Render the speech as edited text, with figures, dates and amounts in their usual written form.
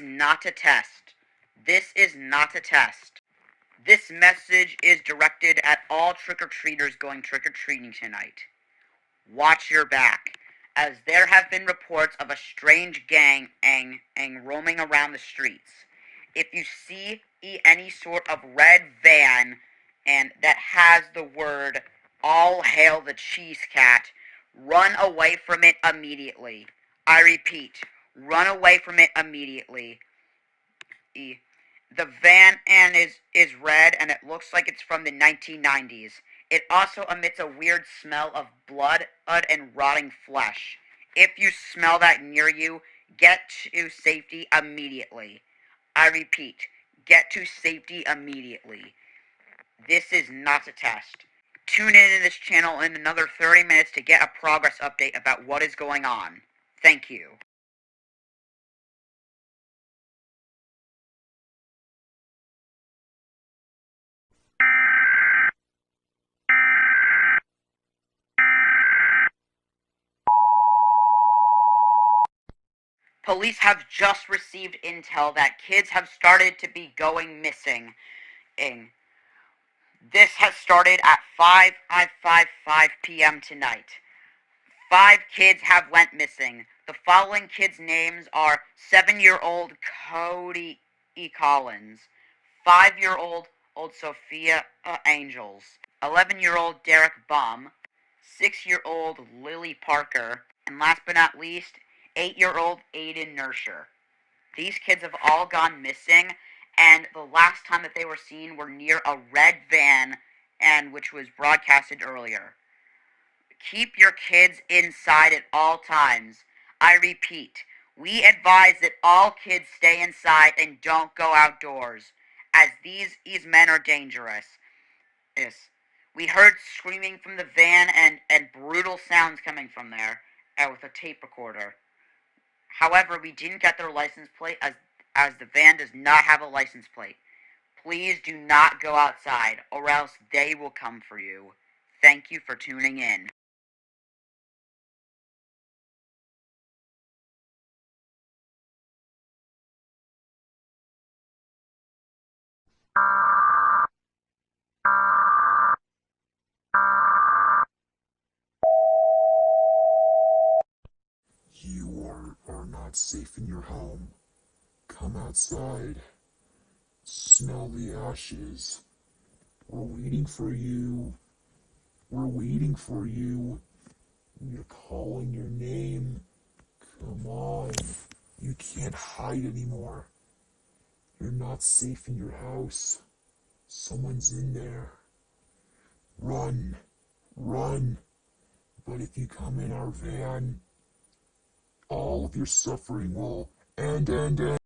is not a test. This is not a test. This message is directed at all trick-or-treaters going trick-or-treating tonight. Watch your back, as there have been reports of a strange gang roaming around the streets. If you see any sort of red van and that has the word "All Hail the Cheese Cat," run away from it immediately. I repeat, run away from it immediately. The van is red and it looks like it's from the 1990s. It also emits a weird smell of blood and rotting flesh. If you smell that near you, get to safety immediately. I repeat, get to safety immediately. This is not a test. Tune in to this channel in another 30 minutes to get a progress update about what is going on. Thank you. Police have just received intel that kids have started to be going missing. This has started at 5:55 p.m. tonight. 5 kids have went missing. The following kids' names are 7-year-old Cody E. Collins, 5-year-old Sophia Angels, 11-year-old Derek Baum, 6-year-old Lily Parker, and last but not least, 8-year-old Aiden Nersher. These kids have all gone missing, and the last time that they were seen were near a red van, and which was broadcasted earlier. Keep your kids inside at all times. I repeat, we advise that all kids stay inside and don't go outdoors, as these men are dangerous. Yes. We heard screaming from the van and brutal sounds coming from there with a tape recorder. However, we didn't get their license plate as the van does not have a license plate. Please do not go outside or else they will come for you. Thank you for tuning in. You are not safe in your home. Come outside. Smell the ashes. We're waiting for you. We're waiting for you. We're calling your name. Come on. You can't hide anymore. You're not safe in your house. Someone's in there. Run. Run. But if you come in our van, all of your suffering will end.